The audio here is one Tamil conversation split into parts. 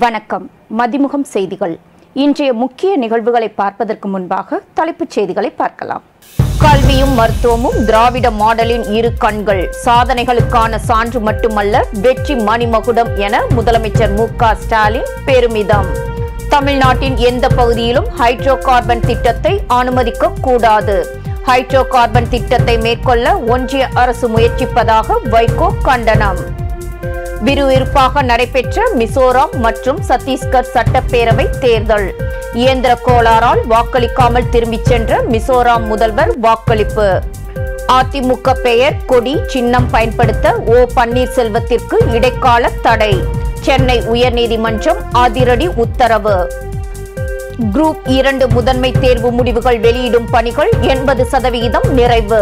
வணக்கம். மதிமுகம் செய்திகள். இன்றைய முக்கிய நிகழ்வுகளை பார்ப்பதற்கு முன்பாக தலைப்புச் செய்திகளை பார்க்கலாம். கல்வியும் மருத்துவமும் திராவிட மாடலின் இரு கண்கள், சாதனைகளுக்கான சான்று மட்டுமல்ல வெற்றி மணிமகுடம் என முதலமைச்சர் மு.க. ஸ்டாலின் பெருமிதம். தமிழ்நாட்டின் எந்த பகுதியிலும் ஹைட்ரோ கார்பன் திட்டத்தை அனுமதிக்க கூடாது. ஹைட்ரோ கார்பன் திட்டத்தை மேற்கொள்ள ஒன்றிய அரசு முயற்சிப்பதாக வைகோ கண்டனம். விறுவிறுப்பாக நடைபெற்ற மிசோரம் மற்றும் சத்தீஸ்கர் சட்டப்பேரவை தேர்தல். இயந்திர கோளாறால் வாக்களிக்காமல் திரும்பிச் சென்ற மிசோரம் முதல்வர் வாக்களிப்பு. அதிமுக பெயர், கொடி, சின்னம் பயன்படுத்த ஓ. பன்னீர்செல்வத்திற்கு இடைக்கால தடை. சென்னை உயர்நீதிமன்றம் அதிரடி உத்தரவு. குரூப் 2 முதன்மை தேர்வு முடிவுகள் வெளியிடும் பணிகள் 80% நிறைவு.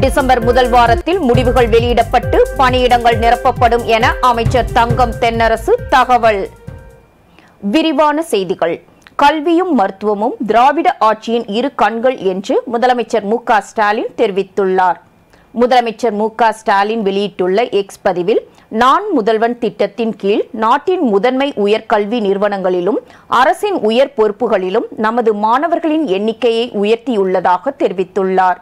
டிசம்பர் முதல் வாரத்தில் முடிவுகள் வெளியிடப்பட்டு பணியிடங்கள் நிரப்பப்படும் என அமைச்சர் தங்கம் தென்னரசு தகவல். விரிவான செய்திகள். கல்வியும் மருத்துவமும் திராவிட ஆட்சியின் இரு கண்கள் என்று முதலமைச்சர் மு.க. ஸ்டாலின் தெரிவித்துள்ளார். முதலமைச்சர் மு.க. ஸ்டாலின் வெளியிட்டுள்ள எக்ஸ் பதிவில், நான் முதல்வன் திட்டத்தின் கீழ் நாட்டின் முதன்மை உயர்கல்வி நிறுவனங்களிலும் அரசின் உயர் பொறுப்புகளிலும் நமது மாணவர்களின் எண்ணிக்கையை உயர்த்தியுள்ளதாக தெரிவித்துள்ளார்.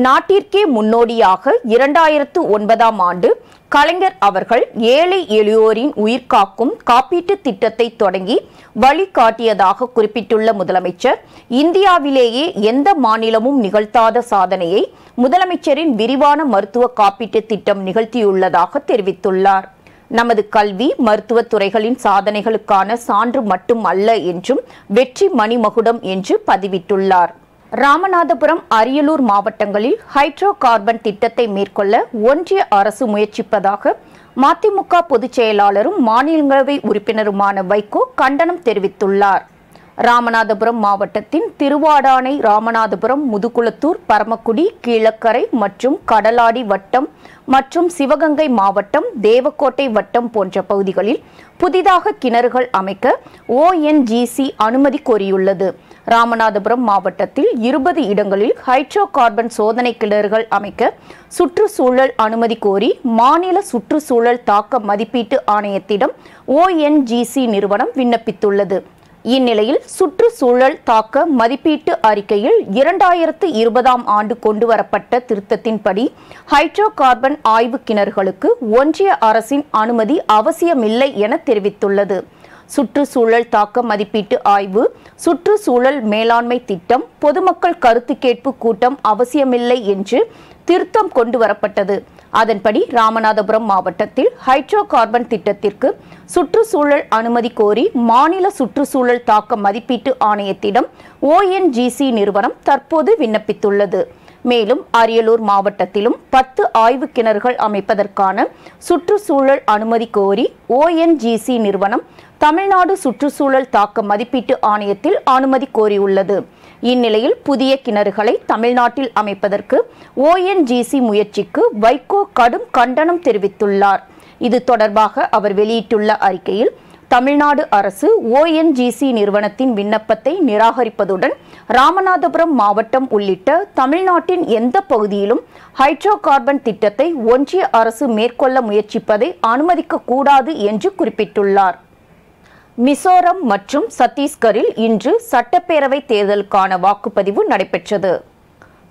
நாட்டிற்கே முன்னோடியாக 2009ஆம் ஆண்டு கலைஞர் அவர்கள் ஏழை எளியோரின் உயிர்காக்கும் காப்பீட்டு திட்டத்தை தொடங்கி வழிகாட்டியதாக குறிப்பிட்டுள்ள முதலமைச்சர், இந்தியாவிலேயே எந்த மாநிலமும் நிகழ்த்தாத சாதனையை முதலமைச்சரின் விரிவான மருத்துவ காப்பீட்டு திட்டம் நிகழ்த்தியுள்ளதாக தெரிவித்துள்ளார். நமது கல்வி மருத்துவ துறைகளின் சாதனைகளுக்கான சான்று மட்டும் அல்ல என்றும் வெற்றி மணிமகுடம் என்று பதிவிட்டுள்ளார். ராமநாதபுரம், அரியலூர் மாவட்டங்களில் ஹைட்ரோ கார்பன் திட்டத்தை மேற்கொள்ள ஒன்றிய அரசு முயற்சிப்பதாக மதிமுக பொதுச் செயலாளரும் மாநிலங்களவை உறுப்பினருமான வைகோ கண்டனம் தெரிவித்துள்ளார். ராமநாதபுரம் மாவட்டத்தின் திருவாடானை, ராமநாதபுரம், முதுகுளத்தூர், பரமக்குடி, கீழக்கரை மற்றும் கடலாடி வட்டம் மற்றும் சிவகங்கை மாவட்டம், தேவக்கோட்டை வட்டம் போன்ற பகுதிகளில் புதிதாக கிணறுகள் அமைக்க ONGC அனுமதி கோரியுள்ளது. ராமநாதபுரம் மாவட்டத்தில் 20 இடங்களில் ஹைட்ரோ கார்பன் சோதனை கிணறுகள் அமைக்க சுற்றுச்சூழல் அனுமதி கோரி மாநில சுற்றுச்சூழல் தாக்க மதிப்பீட்டு ஆணையத்திடம் ONGC நிறுவனம் விண்ணப்பித்துள்ளது. இந்நிலையில் சுற்றுச்சூழல் தாக்க மதிப்பீட்டு அறிக்கையில் 2020ஆம் ஆண்டு கொண்டுவரப்பட்ட திருத்தத்தின்படி ஹைட்ரோ கார்பன் ஆய்வு கிணறுகளுக்கு ஒன்றிய அரசின் அனுமதி அவசியமில்லை என தெரிவித்துள்ளது. சுற்றுச்சூழல் தாக்க மதிப்பீட்டு ஆய்வு, சுற்றுச்சூழல் மேலாண்மை திட்டம், பொதுமக்கள் கருத்து கேட்பு கூட்டம் அவசியமில்லை என்று திருத்தம் கொண்டுவரப்பட்டது. அதன்படி ராமநாதபுரம் மாவட்டத்தில் ஹைட்ரோ கார்பன் திட்டத்திற்கு சுற்றுச்சூழல் அனுமதி கோரி மாநில சுற்றுச்சூழல் தாக்க மதிப்பீட்டு ஆணையத்திடம் ONGC நிறுவனம் தற்போது விண்ணப்பித்துள்ளது. மேலும் அரியலூர் மாவட்டத்திலும் 10 ஆய்வு கிணறுகள் அமைப்பதற்கான சுற்றுச்சூழல் அனுமதி கோரி ONGC நிறுவனம் தமிழ்நாடு சுற்றுச்சூழல் தாக்க மதிப்பீட்டு ஆணையத்தில் அனுமதி கோரியுள்ளது. இந்நிலையில் புதிய கிணறுகளை தமிழ்நாட்டில் அமைப்பதற்கு ONGC முயற்சிக்கு வைகோ கடும் கண்டனம் தெரிவித்துள்ளார். இது தொடர்பாக அவர் வெளியிட்டுள்ள அறிக்கையில், தமிழ்நாடு அரசு ONGC நிறுவனத்தின் விண்ணப்பத்தை நிராகரிப்பதுடன் ராமநாதபுரம் மாவட்டம் உள்ளிட்ட தமிழ்நாட்டின் எந்த பகுதியிலும் ஹைட்ரோ கார்பன் திட்டத்தை ஒன்றிய அரசு மேற்கொள்ள முயற்சிப்பதை அனுமதிக்க கூடாது என்று குறிப்பிட்டுள்ளார். மிசோரம் மற்றும் சத்தீஸ்கரில் இன்று சட்டப்பேரவை தேர்தலுக்கான வாக்குப்பதிவு நடைபெற்றது.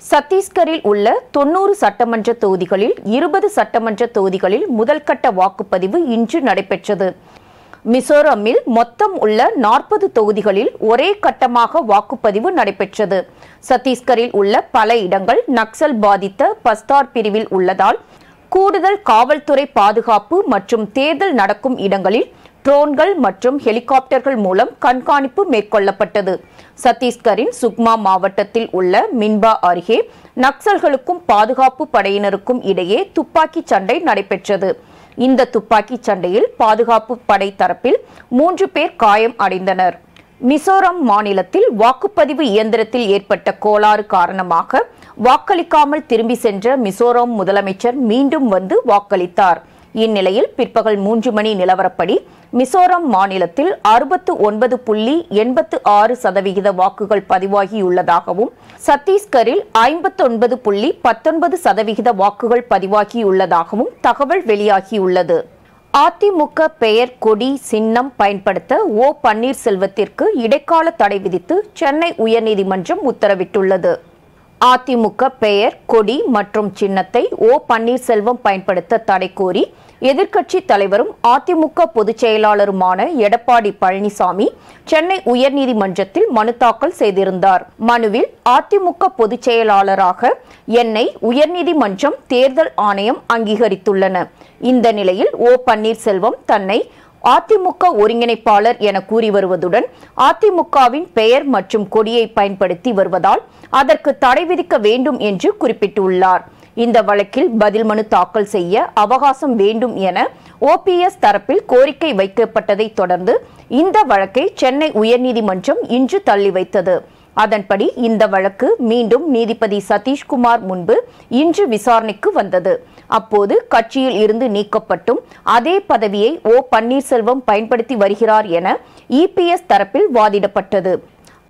சத்தீஸ்கரில் உள்ள 90 சட்டமன்ற தொகுதிகளில் 20 சட்டமன்ற தொகுதிகளில் முதல்கட்ட வாக்குப்பதிவு இன்று நடைபெற்றது. மிசோரமில் மொத்தம் உள்ள 40 தொகுதிகளில் ஒரே கட்டமாக வாக்குப்பதிவு நடைபெற்றது. சத்தீஸ்கரில் உள்ள பல இடங்கள் நக்சல் பாதித்த பஸ்தார் பிரிவில் உள்ளதால் கூடுதல் காவல்துறை பாதுகாப்பு மற்றும் தேர்தல் நடக்கும் இடங்களில் ட்ரோன்கள் மற்றும் ஹெலிகாப்டர்கள் மூலம் கண்காணிப்பு மேற்கொள்ளப்பட்டது. சத்தீஸ்கரின் சுக்மா மாவட்டத்தில் உள்ள மின்பா அருகே நக்சல்களுக்கும் பாதுகாப்பு படையினருக்கும் இடையே துப்பாக்கி சண்டை நடைபெற்றது. இந்த துப்பாக்கி சண்டையில் பாதுகாப்பு படை தரப்பில் 3 பேர் காயம் அடைந்தனர். மிசோரம் மாநிலத்தில் வாக்குப்பதிவு இயந்திரத்தில் ஏற்பட்ட கோளாறு காரணமாக வாக்களிக்காமல் திரும்பி சென்ற மிசோரம் முதலமைச்சர் மீண்டும் வந்து வாக்களித்தார். இந்நிலையில் பிற்பகல் 3 மணி நிலவரப்படி மிசோரம் மாநிலத்தில் 69.86% வாக்குகள் பதிவாகியுள்ளதாகவும் சத்தீஸ்கரில் 59.19% வாக்குகள் பதிவாகியுள்ளதாகவும் தகவல் வெளியாகியுள்ளது. அதிமுக பெயர், கொடி, சின்னம் பயன்படுத்த ஓ பன்னீர்செல்வத்திற்கு இடைக்கால தடை விதித்து சென்னை உயர்நீதிமன்றம் உத்தரவிட்டுள்ளது. அதிமுக பெயர், கொடி மற்றும் சின்னத்தை ஓ பன்னீர்செல்வம் பயன்படுத்த தடை கோரி எதிர்க்கட்சி தலைவரும் அதிமுக பொதுச் செயலாளருமான எடப்பாடி பழனிசாமி சென்னை உயர்நீதிமன்றத்தில் மனு தாக்கல் செய்திருந்தார். மனுவில் அதிமுக பொதுச் செயலாளராக என்னை உயர்நீதிமன்றம் தேர்தல் ஆணையம் அங்கீகரித்துள்ளன. இந்த நிலையில் ஓ பன்னீர்செல்வம் தன்னை அதிமுக ஒருங்கிணைப்பாளர் என கூறி வருவதுடன் அதிமுகவின் பெயர் மற்றும் கொடியை பயன்படுத்தி வருவதால் அதற்கு தடை விதிக்க வேண்டும் என்று குறிப்பிட்டுள்ளார். இந்த வழக்கில் பதில் மனு தாக்கல் செய்ய அவகாசம் வேண்டும் என ஓபிஎஸ் தரப்பில் கோரிக்கை வைக்கப்பட்டதை தொடர்ந்து இந்த வழக்கை சென்னை உயர்நீதிமன்றம் இன்று தள்ளி வைத்தது. அதன்படி இந்த வழக்கு மீண்டும் நீதிபதி சதீஷ்குமார் முன்பு இன்று விசாரணைக்கு வந்தது. அப்போது கட்சியில் இருந்து நீக்கப்பட்டும் அதே பதவியை ஓ பன்னீர்செல்வம் பயன்படுத்தி வருகிறார் என இபிஎஸ் தரப்பில் வாதிடப்பட்டது.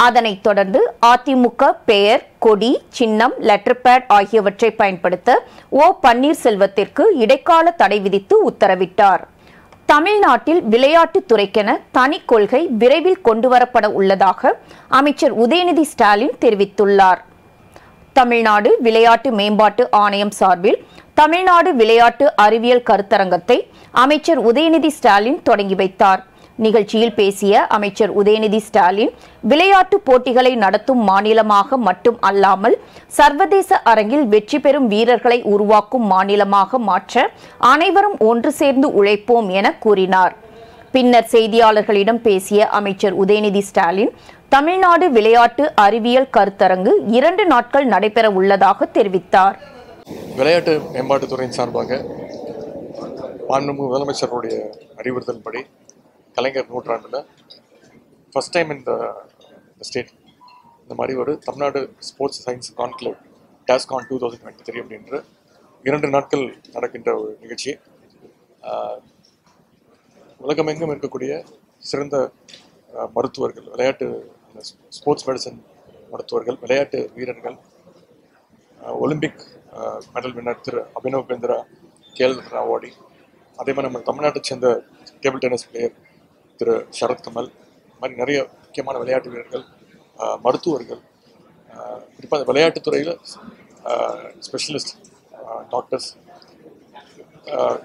அதனைத் தொடர்ந்து அதிமுக பெயர், கொடி, சின்னம், லெட்டர் பேட் ஆகியவற்றை பயன்படுத்த ஓ பன்னீர்செல்வத்திற்கு இடைக்கால தடை விதித்து உத்தரவிட்டார். தமிழ்நாட்டில் விளையாட்டுத் துறைக்கென தனி கொள்கை விரைவில் கொண்டுவரப்பட உள்ளதாக அமைச்சர் உதயநிதி ஸ்டாலின் தெரிவித்துள்ளார். தமிழ்நாடு விளையாட்டு மேம்பாட்டு ஆணையம் சார்பில் தமிழ்நாடு விளையாட்டு அறிவியல் கருத்தரங்கத்தை அமைச்சர் உதயநிதி ஸ்டாலின் தொடங்கி வைத்தார். நிகழ்ச்சியில் பேசிய அமைச்சர் உதயநிதி ஸ்டாலின், விளையாட்டு போட்டிகளை நடத்தும் மாநிலமாக மட்டும் அல்லாமல் சர்வதேச அரங்கில் வெற்றி பெறும் வீரர்களை உருவாக்கும் மாநிலமாக மாற்ற அனைவரும் ஒன்று சேர்ந்து உழைப்போம் என கூறினார். பின்னர் செய்தியாளர்களிடம் பேசிய அமைச்சர் உதயநிதி ஸ்டாலின், தமிழ்நாடு விளையாட்டு அறிவியல் கருத்தரங்கு 2 நாட்கள் நடைபெற உள்ளதாக தெரிவித்தார். விளையாட்டு மேம்பாட்டுத்துறையின் சார்பாக மாண்புமிகு முதலமைச்சருடைய அறிவுறுத்தலின்படி கலைஞர் நூற்றாண்டில் ஃபர்ஸ்ட் டைம் இந்த ஸ்டேட் இந்த மாதிரி ஒரு தமிழ்நாடு ஸ்போர்ட்ஸ் சயின்ஸ் கான்க்ளேவ் டாஸ்கான் 2023 அப்படின்ற 2 நாட்கள் நடக்கின்ற ஒரு நிகழ்ச்சி. உலகமெங்கும் இருக்கக்கூடிய சிறந்த மருத்துவர்கள், விளையாட்டு ஸ்போர்ட்ஸ் மெடிசன் மருத்துவர்கள், விளையாட்டு வீரர்கள், ஒலிம்பிக் மெடல் வின்னர் திரு அபினவ் பிந்திரா, கேல் அவார்டி, அதே மாதிரி நம்ம தமிழ்நாட்டை சேர்ந்த டேபிள் டென்னிஸ் பிளேயர் திரு சரத்கமல், இந்த மாதிரி நிறைய முக்கியமான விளையாட்டு வீரர்கள், மருத்துவர்கள், குறிப்பாக விளையாட்டுத்துறையில் ஸ்பெஷலிஸ்ட் டாக்டர்ஸ்,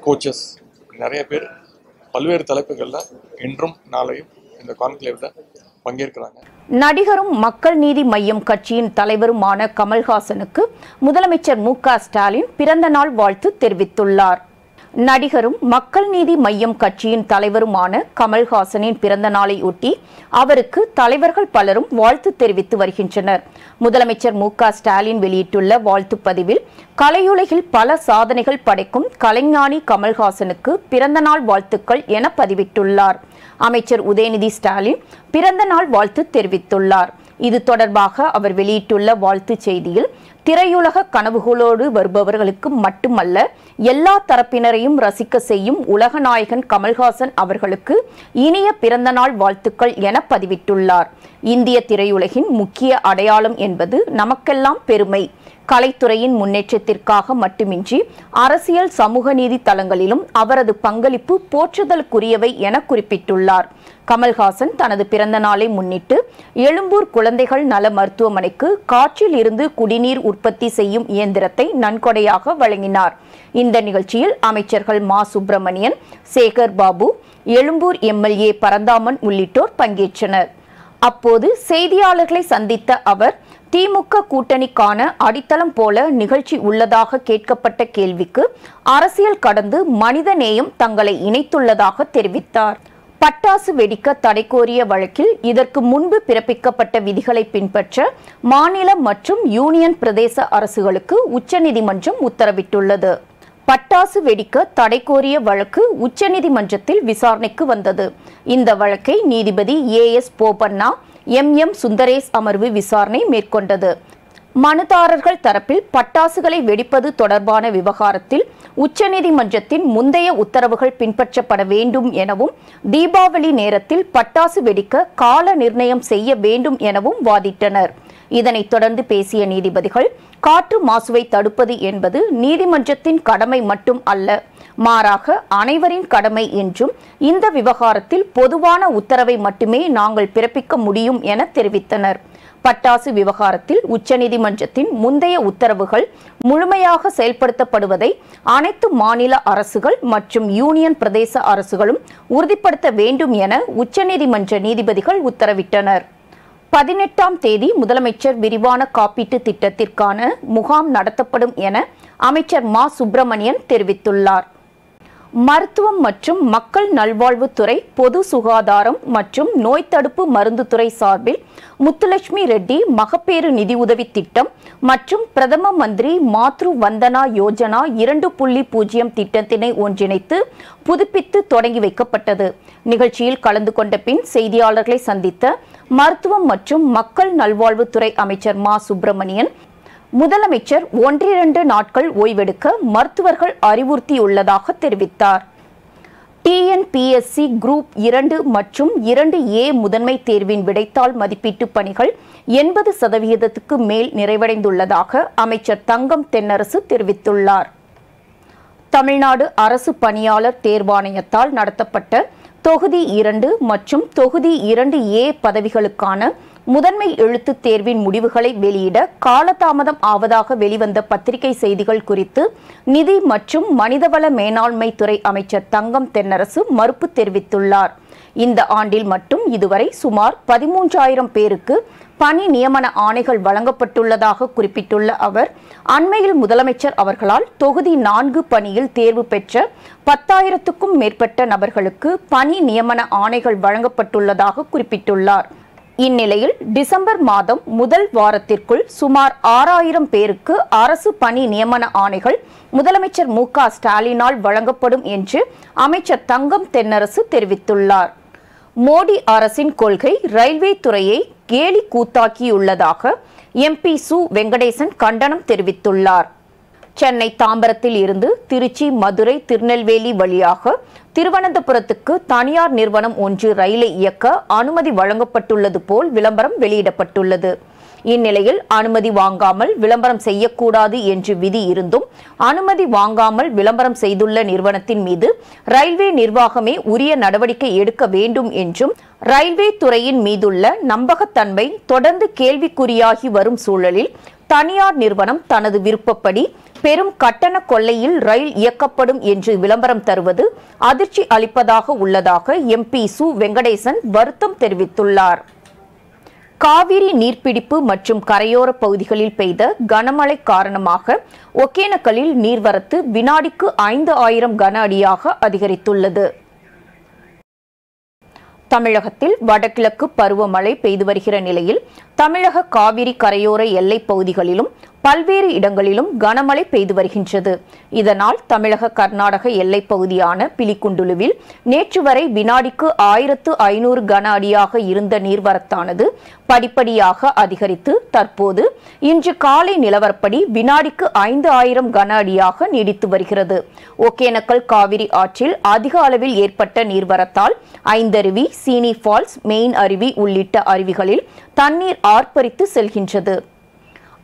கோச்சஸ், நிறைய பேர் பல்வேறு தலைப்புகளில் இன்றும் நாளையும் இந்த கான்க்ளேவில் பங்கேற்கிறாங்க. நடிகரும் மக்கள் நீதி மய்யம் கட்சியின் தலைவருமான கமல்ஹாசனுக்கு முதலமைச்சர் மு.க. ஸ்டாலின் பிறந்த நாள் வாழ்த்து தெரிவித்துள்ளார். நடிகரும் மக்கள் நீதி மய்யம் கட்சியின் தலைவருமான கமல்ஹாசனின் பிறந்த நாளை ஒட்டி அவருக்கு தலைவர்கள் பலரும் வாழ்த்து தெரிவித்து வருகின்றனர். முதலமைச்சர் மு.க. ஸ்டாலின் வெளியிட்டுள்ள வாழ்த்து பதிவில், கலையுலகில் பல சாதனைகள் படைக்கும் கலைஞானி கமல்ஹாசனுக்கு பிறந்த நாள் வாழ்த்துக்கள் என பதிவிட்டுள்ளார். அமைச்சர் உதயநிதி ஸ்டாலின் பிறந்த நாள் வாழ்த்து தெரிவித்துள்ளார். இது தொடர்பாக அவர் வெளியிட்டுள்ள வாழ்த்துச் செய்தியில், திரையுலக கனவுகளோடு வருபவர்களுக்கு மட்டுமல்ல எல்லா தரப்பினரையும் ரசிக்க செய்யும் உலகநாயகன் கமல்ஹாசன் அவர்களுக்கு இனிய பிறந்த நாள் வாழ்த்துக்கள் என பதிவிட்டுள்ளார். இந்திய திரையுலகின் முக்கிய அடையாளம் என்பது நமக்கெல்லாம் பெருமை. கலைத்துறையின் முன்னேற்றத்திற்காக மட்டுமின்றி அரசியல், சமூக நீதி தளங்களிலும் அவரது பங்களிப்பு போற்றுதலுக்குரியவை என குறிப்பிட்டுள்ளார். கமல்ஹாசன் தனது பிறந்த நாளை முன்னிட்டு எழும்பூர் குழந்தைகள் நல மருத்துவமனைக்கு காற்றில் இருந்து குடிநீர் உற்பத்தி செய்யும் இயந்திரத்தை நன்கொடையாக வழங்கினார். இந்த நிகழ்ச்சியில் அமைச்சர்கள் மா. சுப்பிரமணியன், சேகர் பாபு, எழும்பூர் எம்எல்ஏ பரந்தாமன் உள்ளிட்டோர் பங்கேற்றனர். அப்போது செய்தியாளர்களை சந்தித்த அவர், திமுக கூட்டணிக்கான அடித்தளம் போல நிகழ்ச்சி உள்ளதாக கேட்கப்பட்ட கேள்விக்கு அரசியல் கடந்து மனித நேயம் தங்களை இணைத்துள்ளதாக தெரிவித்தார். பட்டாசு வெடிக்க தடை கோரிய வழக்கில் இதற்கு முன்பு பிறப்பிக்கப்பட்ட விதிகளை பின்பற்ற மாநில மற்றும் யூனியன் பிரதேச அரசுகளுக்கு உச்சநீதிமன்றம் உத்தரவிட்டுள்ளது. பட்டாசு வெடிக்க தடை கோரிய வழக்கு உச்சநீதிமன்றத்தில் விசாரணைக்கு வந்தது. இந்த வழக்கை நீதிபதி ஏ.எஸ். போபண்ணா, எம்.எம். சுந்தரேஸ் அமர்வு விசாரணை மேற்கொண்டது. மனுதாரர்கள் தரப்பில் பட்டாசுகளை வெடிப்பது தொடர்பான விவகாரத்தில் உச்சநீதிமன்றத்தின் முந்தைய உத்தரவுகள் பின்பற்றப்பட வேண்டும் எனவும், தீபாவளி நேரத்தில் பட்டாசு வெடிக்க கால நிர்ணயம் செய்ய வேண்டும் எனவும் வாதிட்டனர். இதனைத் தொடர்ந்து பேசிய நீதிபதிகள், காற்று மாசுவை தடுப்பது என்பது நீதிமன்றத்தின் கடமை மட்டும் அல்ல, மாறாக அனைவரின் கடமை என்றும் இந்த விவகாரத்தில் பொதுவான உத்தரவை மட்டுமே நாங்கள் பிறப்பிக்க முடியும் என தெரிவித்தனர். பட்டாசு விவகாரத்தில் உச்சநீதிமன்றத்தின் முந்தைய உத்தரவுகள் முழுமையாக செயல்படுத்தப்படுவதை அனைத்து மாநில அரசுகள் மற்றும் யூனியன் பிரதேச அரசுகளும் உறுதிப்படுத்த வேண்டும் என உச்சநீதிமன்ற நீதிபதிகள் உத்தரவிட்டனர். 18ஆம் தேதி முதலமைச்சர் விரிவான காப்பீட்டு திட்டத்திற்கான முகாம் நடத்தப்படும் என அமைச்சர் மா. சுப்பிரமணியன் தெரிவித்துள்ளார். மருத்துவம் மற்றும் மக்கள் நல்வாழ்வுத்துறை, பொது சுகாதாரம் மற்றும் நோய் தடுப்பு மருந்து துறை சார்பில் முத்துலட்சுமி ரெட்டி மகப்பேறு நிதியுதவி திட்டம் மற்றும் பிரதம மந்திரி மாத்ரு வந்தனா யோஜனா 2.0 திட்டத்தினை ஒன்றிணைத்து புதுப்பித்து தொடங்கி வைக்கப்பட்டது. நிகழ்ச்சியில் கலந்து கொண்ட பின் செய்தியாளர்களை சந்தித்த மருத்துவம் மற்றும் மக்கள் நல்வாழ்வுத்துறை அமைச்சர் மா. சுப்பிரமணியன், முதலமைச்சர் 1-2 நாட்கள் ஓய்வெடுக்க மருத்துவர்கள் அறிவுறுத்தியுள்ளதாக தெரிவித்தார். TNPSC குரூப் 2 மற்றும் 2A முதன்மை தேர்வின் விடைத்தாள் மதிப்பீட்டு பணிகள் 80% மேல் நிறைவடைந்துள்ளதாக அமைச்சர் தங்கம் தென்னரசு தெரிவித்துள்ளார். தமிழ்நாடு அரசு பணியாளர் தேர்வாணையத்தால் நடத்தப்பட்ட தொகுதி 2 மற்றும் தொகுதி 2A பதவிகளுக்கான முதன்மை எழுத்துத் தேர்வின் முடிவுகளை வெளியிட காலதாமதம் ஆவதாக வெளிவந்த பத்திரிகை செய்திகள் குறித்து நிதி மற்றும் மனிதவள மேலாண்மை துறை அமைச்சர் தங்கம் தென்னரசு மறுப்பு தெரிவித்துள்ளார். இந்த ஆண்டில் மட்டும் இதுவரை சுமார் 13,000 பேருக்கு பணி நியமன ஆணைகள் வழங்கப்பட்டுள்ளதாக குறிப்பிட்டுள்ள அவர், அண்மையில் முதலமைச்சர் அவர்களால் தொகுதி 4 பணியில் தேர்வு பெற்ற 10,000க்கும் மேற்பட்ட நபர்களுக்கு பணி நியமன ஆணைகள் வழங்கப்பட்டுள்ளதாக குறிப்பிட்டுள்ளார். இந்நிலையில் டிசம்பர் மாதம் முதல் வாரத்திற்குள் சுமார் 6,000 பேருக்கு அரசு பணி நியமன ஆணைகள் முதலமைச்சர் மு. க. ஸ்டாலினால் வழங்கப்படும் என்று அமைச்சர் தங்கம் தென்னரசு தெரிவித்துள்ளார். மோடி அரசின் கொள்கை ரயில்வே துறையை கேலி கூத்தாக்கியுள்ளதாக MP சு. வெங்கடேசன் கண்டனம் தெரிவித்துள்ளார். சென்னை தாம்பரத்தில் இருந்து திருச்சி, மதுரை, திருநெல்வேலி வழியாக திருவனந்தபுரத்துக்கு தனியார் நிறுவனம் ஒன்று ரயிலை இயக்க அனுமதி வழங்கப்பட்டுள்ளது போல் விளம்பரம் வெளியிடப்பட்டுள்ளது. இந்நிலையில் அனுமதி வாங்காமல் விளம்பரம் செய்யக்கூடாது என்று விதி இருந்தும் அனுமதி வாங்காமல் விளம்பரம் செய்துள்ள நிறுவனத்தின் மீது ரயில்வே நிர்வாகமே உரிய நடவடிக்கை எடுக்க வேண்டும் என்றும், ரயில்வே துறையின் மீதுள்ள நம்பகத்தன்மை தொடர்ந்து கேள்விக்குறியாகி வரும் சூழலில் தனியார் நிறுவனம் தனது விருப்பப்படி பெரும் கட்டண கொள்ளையில் ரயில் இயக்கப்படும் என்று விளம்பரம் தருவது அதிர்ச்சி அளிப்பதாக உள்ளதாக MP சு. வெங்கடேசன் வருத்தம் தெரிவித்துள்ளார். காவிரி நீர்பிடிப்பு மற்றும் கரையோர பகுதிகளில் பெய்த கனமழை காரணமாக ஒகேனக்கலில் நீர்வரத்து வினாடிக்கு 5,000 கன அடியாக அதிகரித்துள்ளது. தமிழகத்தில் வடகிழக்கு பருவமழை பெய்து வருகிற நிலையில் தமிழக காவிரி கரையோர எல்லை பகுதிகளிலும் பல்வேறு இடங்களிலும் கனமழை பெய்து வருகின்றது. இதனால் தமிழக கர்நாடக எல்லைப் பகுதியான பிலிகுண்டுலுவில் நேற்று வரை வினாடிக்கு 1,500 கன அடியாக இருந்த நீர்வரத்தானது படிப்படியாக அதிகரித்து தற்போது இன்று காலை நிலவரப்படி வினாடிக்கு 5,000 கன அடியாக நீடித்து வருகிறது. ஒகேனக்கல் காவிரி ஆற்றில் அதிக அளவில் ஏற்பட்ட நீர்வரத்தால் ஐந்தருவி, சீனி ஃபால்ஸ், மெயின் அருவி உள்ளிட்ட அருவிகளில் தண்ணீர் ஆர்ப்பரித்து செல்கின்றது.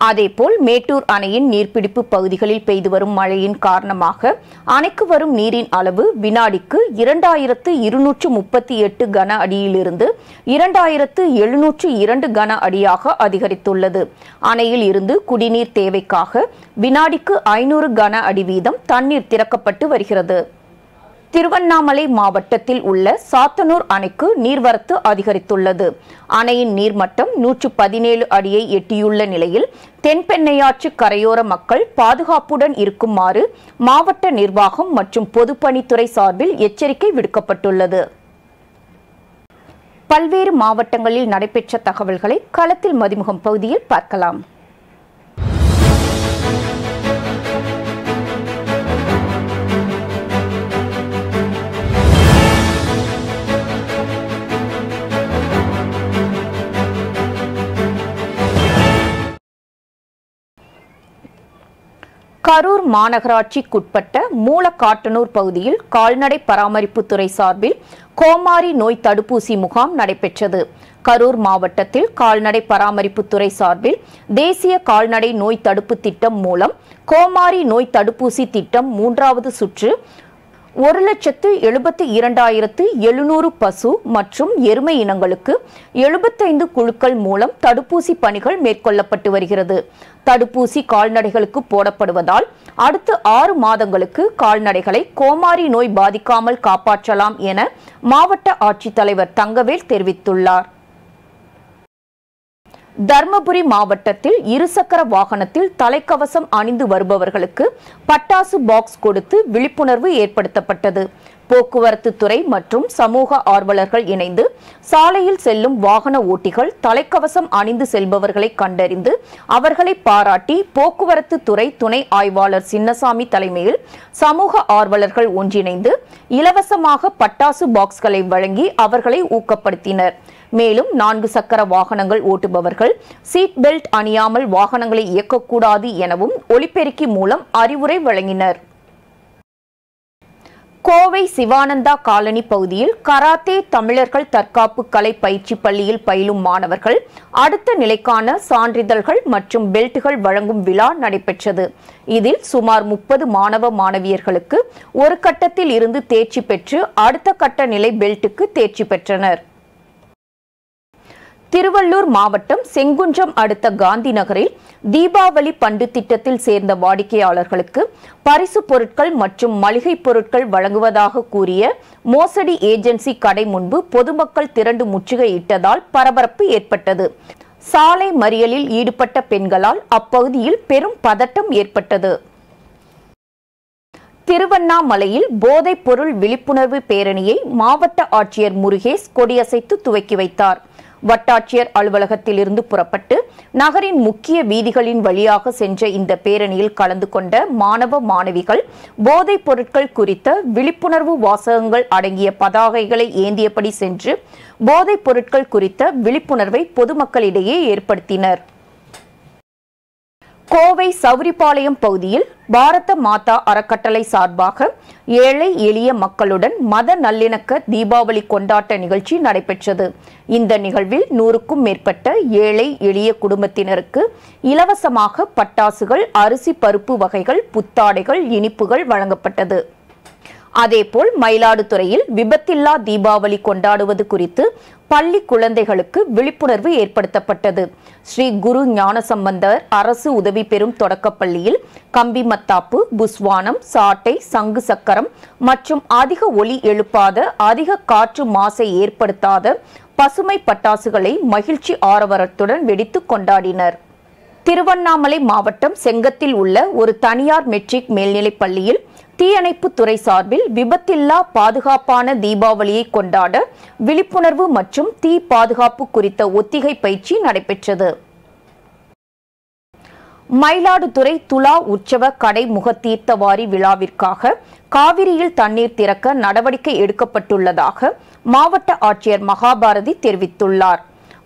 அதேபோல் மேட்டூர் அணையின் நீர்பிடிப்பு பகுதிகளில் பெய்து வரும் மழையின் காரணமாக அணைக்கு வரும் நீரின் அளவு வினாடிக்கு 2,238 கன அடியிலிருந்து 2,702 கன அடியாக அதிகரித்துள்ளது. அணையில் இருந்து குடிநீர் தேவைக்காக வினாடிக்கு 500 கன அடி வீதம் தண்ணீர் திறக்கப்பட்டு வருகிறது. திருவண்ணாமலை மாவட்டத்தில் உள்ள சாத்தனூர் அணைக்கு நீர்வரத்து அதிகரித்துள்ளது. அணையின் நீர்மட்டம் 117 அடியை எட்டியுள்ள நிலையில் தென்பெண்ணையாற்று கரையோர மக்கள் பாதுகாப்புடன் இருக்குமாறு மாவட்ட நிர்வாகம் மற்றும் பொதுப்பணித்துறை சார்பில் எச்சரிக்கை விடுக்கப்பட்டுள்ளது. பல்வேறு மாவட்டங்களில் நடைபெற்ற தகவல்களை களத்தில் மதிமுகம் பகுதியில் பார்க்கலாம். கரூர் மாநகராட்சிக்குட்பட்ட மூலக்காட்டனூர் பகுதியில் கால்நடை பராமரிப்புத்துறை சார்பில் கோமாரி நோய் தடுப்பூசி முகாம் நடைபெற்றது. கரூர் மாவட்டத்தில் கால்நடை பராமரிப்புத்துறை சார்பில் தேசிய கால்நடை நோய் தடுப்பு திட்டம் மூலம் கோமாரி நோய் தடுப்பூசி திட்டம் 3வது சுற்று 1,72,700 பசு மற்றும் எருமை இனங்களுக்கு 75 குழுக்கள் மூலம் தடுப்பூசி பணிகள் மேற்கொள்ளப்பட்டு வருகிறது. தடுப்பூசி கால்நடைகளுக்கு போடப்படுவதால் அடுத்த 6 மாதங்களுக்கு கால்நடைகளை கோமாரி நோய் பாதிக்காமல் காப்பாற்றலாம் என மாவட்ட ஆட்சித்தலைவர் தங்கவேல் தெரிவித்துள்ளார். தர்மபுரி மாவட்டத்தில் இருசக்கர வாகனத்தில் தலைக்கவசம் அணிந்து வருபவர்களுக்கு பட்டாசு பாக்ஸ் கொடுத்து விழிப்புணர்வு ஏற்படுத்தப்பட்டது. போக்குவரத்து துறை மற்றும் சமூக ஆர்வலர்கள் இணைந்து சாலையில் செல்லும் வாகன ஓட்டிகள் தலைக்கவசம் அணிந்து செல்பவர்களை கண்டறிந்து அவர்களை பாராட்டி போக்குவரத்து துறை துணை ஆய்வாளர் சின்னசாமி தலைமையில் சமூக ஆர்வலர்கள் ஒன்றிணைந்து இலவசமாக பட்டாசு பாக்ஸ்களை வழங்கி அவர்களை ஊக்கப்படுத்தினர். மேலும் 4 சக்கர வாகனங்கள் ஓட்டுபவர்கள் சீட் பெல்ட் அணியாமல் வாகனங்களை இயக்கக்கூடாது எனவும் ஒலிபெருக்கி மூலம் அறிவுரை வழங்கினர். கோவை சிவானந்தா காலனி பகுதியில் கராத்தே தமிழர்கள் தற்காப்பு கலை பயிற்சி பள்ளியில் பயிலும் மாணவர்கள் அடுத்த நிலைக்கான சான்றிதழ்கள் மற்றும் பெல்ட்டுகள் வழங்கும் விழா நடைபெற்றது. இதில் சுமார் 30 மாணவ மாணவியர்களுக்கு ஒரு கட்டத்தில் இருந்து தேர்ச்சி பெற்று அடுத்த கட்ட நிலை பெல்ட்டுக்கு தேர்ச்சி பெற்றனர். திருவள்ளூர் மாவட்டம் செங்குன்றம் அடுத்த காந்தி நகரில் தீபாவளி பண்டு திட்டத்தில் சேர்ந்த வாடிக்கையாளர்களுக்கு பரிசு பொருட்கள் மற்றும் மளிகை பொருட்கள் வழங்குவதாக கூறிய மோசடி ஏஜென்சி கடை முன்பு பொதுமக்கள் திரண்டு முற்றுகையிட்டதால் பரபரப்பு ஏற்பட்டது. சாலை மறியலில் ஈடுபட்ட பெண்களால் அப்பகுதியில் பெரும் பதட்டம் ஏற்பட்டது. திருவண்ணாமலையில் போதைப் பொருள் விழிப்புணர்வு பேரணியை மாவட்ட ஆட்சியர் முருகேஷ் கொடியசைத்து துவக்கி வைத்தார். வட்டாட்சியர் அலுவலகத்தில் இருந்து புறப்பட்டு நகரின் முக்கிய வீதிகளின் வழியாக சென்ற இந்த பேரணியில் கலந்து கொண்ட மாணவ மாணவிகள் போதைப் பொருட்கள் குறித்த விழிப்புணர்வு வாசகங்கள் அடங்கிய பதாகைகளை ஏந்தியபடி சென்று போதைப் பொருட்கள் குறித்த விழிப்புணர்வை பொதுமக்களிடையே ஏற்படுத்தினர். கோவை சவுரிபாளையம் பகுதியில் பாரத மாதா அறக்கட்டளை சார்பாக ஏழை எளிய மக்களுடன் மத நல்லிணக்க தீபாவளி கொண்டாட்ட நிகழ்ச்சி நடைபெற்றது. இந்த நிகழ்வில் 100க்கும் மேற்பட்ட ஏழை எளிய குடும்பத்தினருக்கு இலவசமாக பட்டாசுகள், அரிசி பருப்பு வகைகள், புத்தாடைகள், இனிப்புகள் வழங்கப்பட்டது. அதேபோல் மயிலாடுதுறையில் விபத்தில்லா தீபாவளி கொண்டாடுவது குறித்து பள்ளி குழந்தைகளுக்கு விழிப்புணர்வு ஏற்படுத்தப்பட்டது. ஸ்ரீ குரு ஞானசம்பந்தர் அரசு உதவி பெறும் தொடக்கப்பள்ளியில் கம்பி மத்தாப்பு, புஸ்வானம், சாட்டை, சங்கு சக்கரம் மற்றும் அதிக ஒலி எழுப்பாத, அதிக காற்று மாசை ஏற்படுத்தாத பசுமை பட்டாசுகளை மகிழ்ச்சி ஆரவாரத்துடன் வெடித்து கொண்டாடினர். திருவண்ணாமலை மாவட்டம் செங்கத்தில் உள்ள ஒரு தனியார் மெட்ரிக் மேல்நிலைப் பள்ளியில் தீயணைப்பு துறை சார்பில் விபத்தில்லா பாதுகாப்பான தீபாவளியை கொண்டாட விழிப்புணர்வு மற்றும் தீ பாதுகாப்பு குறித்த ஒத்திகை பயிற்சி நடைபெற்றது. மயிலாடுதுறை துலா உற்சவ கடை முக தீர்த்தவாரி விழாவிற்காக காவிரியில் தண்ணீர் திறக்க நடவடிக்கை எடுக்கப்பட்டுள்ளதாக மாவட்ட ஆட்சியர் மகாபாரதி தெரிவித்துள்ளார்.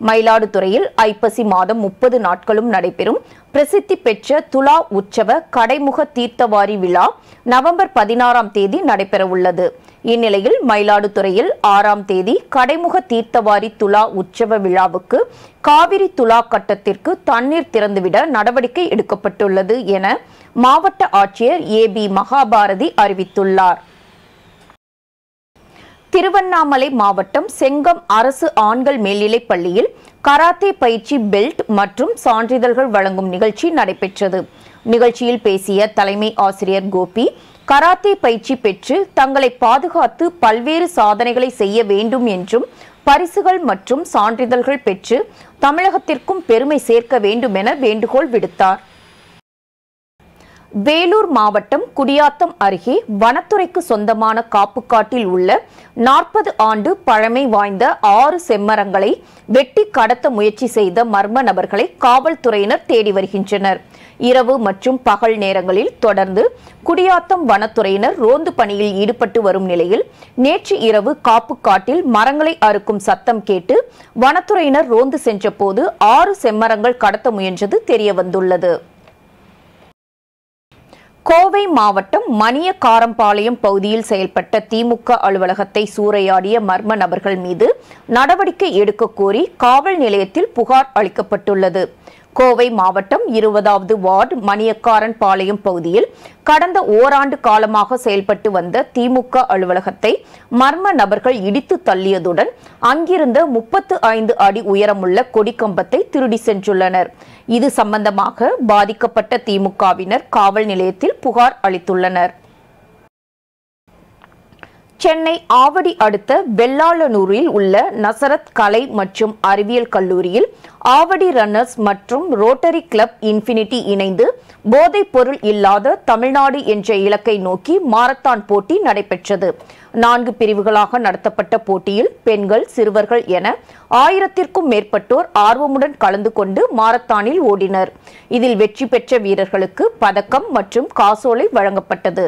மயிலாடுதுறையில் ஐப்பசி மாதம் 30 நாட்களும் நடைபெறும் பிரசித்தி பெற்ற துலா உற்சவ கடைமுக தீர்த்தவாரி விழா நவம்பர் 16ஆம் தேதி நடைபெறவுள்ளது. இந்நிலையில் மயிலாடுதுறையில் 6ஆம் தேதி கடைமுக தீர்த்தவாரி துலா உற்சவ விழாவுக்கு காவிரி துலா கட்டத்திற்கு தண்ணீர் திறந்துவிட நடவடிக்கை எடுக்கப்பட்டுள்ளது என மாவட்ட ஆட்சியர் AB மகாபாரதி அறிவித்துள்ளார். திருவண்ணாமலை மாவட்டம் செங்கம் அரசு ஆண்கள் மேல்நிலைப் பள்ளியில் கராத்தே பயிற்சி பெல்ட் மற்றும் சான்றிதழ்கள் வழங்கும் நிகழ்ச்சி நடைபெற்றது. நிகழ்ச்சியில் பேசிய தலைமை ஆசிரியர் கோபி, கராத்தே பயிற்சி பெற்று தங்களை பாதுகாத்து பல்வேறு சாதனைகளை செய்ய வேண்டும் என்றும் பரிசுகள் மற்றும் சான்றிதழ்கள் பெற்று தமிழகத்திற்கும் பெருமை சேர்க்க வேண்டும் என வேண்டுகோள் விடுத்தார். வேலூர் மாவட்டம் குடியாத்தம் அருகே வனத்துறைக்கு சொந்தமான காப்புக்காட்டில் உள்ள 40 ஆண்டு பழமை வாய்ந்த 6 செம்மரங்களை வெட்டி கடத்த முயற்சி செய்த மர்ம நபர்களை காவல்துறையினர் தேடி வருகின்றனர். இரவு மற்றும் பகல் நேரங்களில் தொடர்ந்து குடியாத்தம் வனத்துறையினர் ரோந்து பணியில் ஈடுபட்டு வரும் நிலையில் நேற்று இரவு காப்புக்காட்டில் மரங்களை அறுக்கும் சத்தம் கேட்டு வனத்துறையினர் ரோந்து சென்றபோது 6 செம்மரங்கள் கடத்த முயன்றது தெரியவந்துள்ளது. கோவை மாவட்டம் மணியக்காரம்பாளையம் பகுதியில் செயல்பட்ட திமுக அலுவலகத்தை சூறையாடிய மர்ம நபர்கள் மீது நடவடிக்கை எடுக்க கோரி காவல் நிலையத்தில் புகார் அளிக்கப்பட்டுள்ளது. கோவை மாவட்டம் 20வது வார்டு மணியக்காரன்பாளையம் பகுதியில் கடந்த ஓராண்டு காலமாக செயல்பட்டு வந்த திமுக அலுவலகத்தை மர்ம நபர்கள் இடித்து தள்ளியதுடன் அங்கிருந்த 35 அடி உயரமுள்ள கொடிக்கம்பத்தை திருடி சென்றுள்ளனர். இது சம்பந்தமாக பாதிக்கப்பட்ட திமுகவினர் காவல் நிலையத்தில் புகார் அளித்துள்ளனர். சென்னை ஆவடி அடுத்த வெள்ளாளனூரில் உள்ள நசரத் கலை மற்றும் அறிவியல் கல்லூரியில் ஆவடி ரன்னர்ஸ் மற்றும் ரோட்டரி கிளப் இன்ஃபினிட்டி இணைந்து போதைப் பொருள் இல்லாத தமிழ்நாடு என்ற இலக்கை நோக்கி மாரத்தான் போட்டி நடைபெற்றது. 4 பிரிவுகளாக நடத்தப்பட்ட போட்டியில் பெண்கள், சிறுவர்கள் என 1000க்கும் மேற்பட்டோர் ஆர்வமுடன் கலந்து கொண்டு மாரத்தானில் ஓடினர். இதில் வெற்றி பெற்ற வீரர்களுக்கு பதக்கம் மற்றும் காசோலை வழங்கப்பட்டது.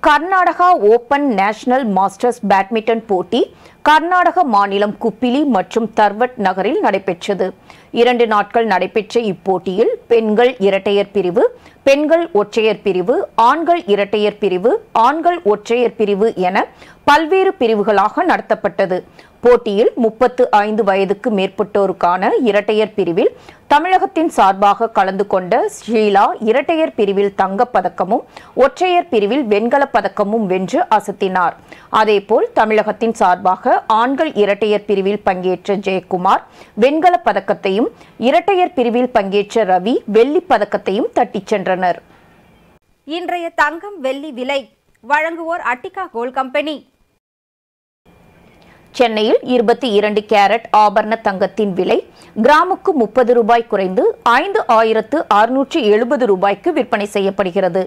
Karnataka open national masters badminton போட்டி கர்நாடக மாநிலம் குப்பிலி மற்றும் தர்வட் நகரில் நடைபெற்றது. 2 நாட்கள் நடைபெற்ற இப்போட்டியில் பெண்கள் இரட்டையர் பிரிவு, பெண்கள் ஒற்றையர் பிரிவு, ஆண்கள் இரட்டையர் பிரிவு, ஆண்கள் ஒற்றையர் பிரிவு என பல்வேறு பிரிவுகளாக நடத்தப்பட்டது. போட்டியில் 35 வயதுக்கு மேற்பட்டோருக்கான இரட்டையர் பிரிவில் தமிழகத்தின் சார்பாக கலந்து கொண்ட ஷீலா இரட்டையர் பிரிவில் தங்கப்பதக்கமும் ஒற்றையர் பிரிவில் வெண்கலப் பதக்கமும் வென்று அசத்தினார். அதேபோல் தமிழகத்தின் சார்பாக ஆண்கள் இரட்டையர் பிரிவில் பங்கேற்ற ஜெயக்குமார் வெண்கலப் பதக்கத்தையும், இரட்டையர் பிரிவில் பங்கேற்ற ரவி வெள்ளிப் பதக்கத்தையும் தட்டிச் சென்றனர். இன்றைய தங்கம் வெள்ளி விலை வழங்குவோர் அட்டிகா கோல்ட் கம்பெனி. சென்னையில் 22 கேரட் ஆபரண தங்கத்தின் விலை கிராமுக்கு 30 ரூபாய் குறைந்து 5670 ரூபாய்க்கு விற்பனை செய்யப்படுகிறது.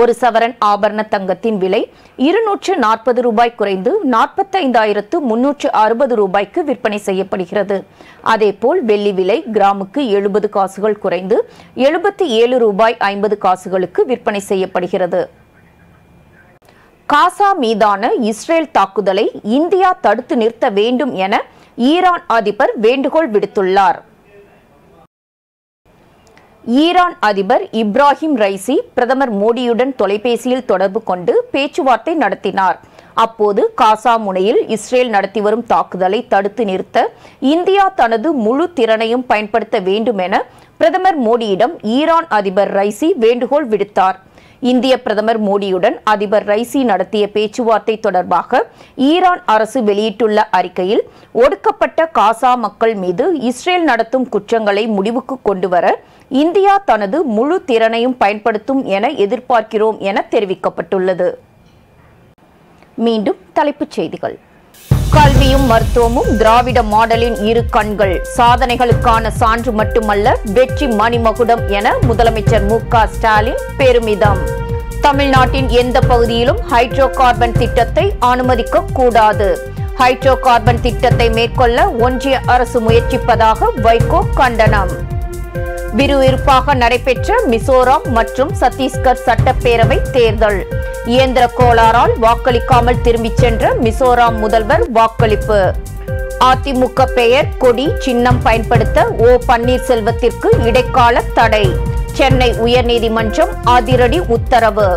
ஒரு சவரன் ஆபரண தங்கத்தின் விலை 240 ரூபாய் குறைந்து 45,360 ரூபாய்க்கு விற்பனை செய்யப்படுகிறது. அதேபோல் வெள்ளி விலை கிராமுக்கு 70 காசுகள் குறைந்து 77 ரூபாய் 50 காசுகளுக்கு விற்பனை செய்யப்படுகிறது. காசா மீதான இஸ்ரேல் தாக்குதலை இந்தியா தடுத்து நிறுத்த வேண்டும் என ஈரான் அதிபர் வேண்டுகோள் விடுத்துள்ளார். ஈரான் அதிபர் இப்ராஹிம் ரைசி பிரதமர் மோடியுடன் தொலைபேசியில் தொடர்பு கொண்டு பேச்சுவார்த்தை நடத்தினார். அப்போது காசா முனையில் இஸ்ரேல் நடத்தி வரும் தாக்குதலை தடுத்து நிறுத்த இந்தியா தனது முழு திறனையும் பயன்படுத்த வேண்டும் என பிரதமர் மோடியிடம் ஈரான் அதிபர் ரைசி வேண்டுகோள் விடுத்தார். இந்திய பிரதமர் மோடியுடன் அதிபர் ரைசி நடத்திய பேச்சுவார்த்தை தொடர்பாக ஈரான் அரசு வெளியிட்டுள்ள அறிக்கையில், ஒடுக்கப்பட்ட காசா மக்கள் மீது இஸ்ரேல் நடத்தும் குற்றங்களை முடிவுக்கு கொண்டுவர இந்தியா தனது முழு திறனையும் பயன்படுத்தும் என எதிர்பார்க்கிறோம் என தெரிவிக்கப்பட்டுள்ளது. மீண்டும் தலைப்புச் செய்திகள். கல்வியும் மருத்துவமும் திராவிட மாடலின் இரு கண்கள், சாதனைகளுக்கான சான்று மட்டுமல்ல வெற்றி மணிமகுடம் என முதலமைச்சர் மு.க. ஸ்டாலின் பெருமிதம். தமிழ்நாட்டின் எந்த பகுதியிலும் ஹைட்ரோ கார்பன் திட்டத்தை அனுமதிக்க கூடாது. ஹைட்ரோ கார்பன் திட்டத்தை மேற்கொள்ள ஒன்றிய அரசு முயற்சிப்பதாக வைகோ கண்டனம். விறுவிறுப்பாக நடைபெற்ற மிசோரம் மற்றும் சத்தீஸ்கர் சட்டப்பேரவை தேர்தல். இயந்திர கோளாறால் வாக்களிக்காமல் திரும்பிச் சென்ற மிசோரம் முதல்வர் வாக்களிப்பு. அதிமுக பெயர், கொடி, சின்னம் பயன்படுத்த ஓ. பன்னீர்செல்வத்திற்கு இடைக்கால தடை. சென்னை உயர்நீதிமன்றம் அதிரடி உத்தரவு.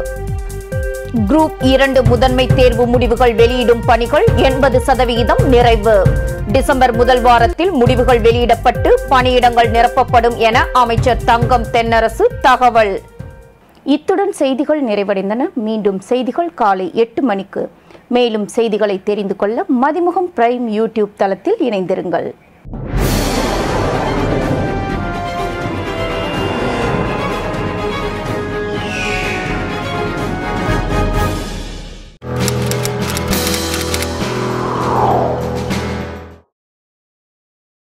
குரூப் 2 முதன்மை தேர்வு முடிவுகள் வெளியிடும் பணிகள் 80% நிறைவு. டிசம்பர் முதல் வாரத்தில் முடிவுகள் வெளியிடப்பட்டு பணியிடங்கள் நிரப்பப்படும் என அமைச்சர் தங்கம் தென்னரசு தகவல். இத்துடன் செய்திகள் நிறைவடைந்தன. மீண்டும் செய்திகள் காலை 8 மணிக்கு. மேலும் செய்திகளை தெரிந்து கொள்ள மதிமுகம் பிரைம் யூடியூப் தளத்தில் இணைந்திருங்கள்.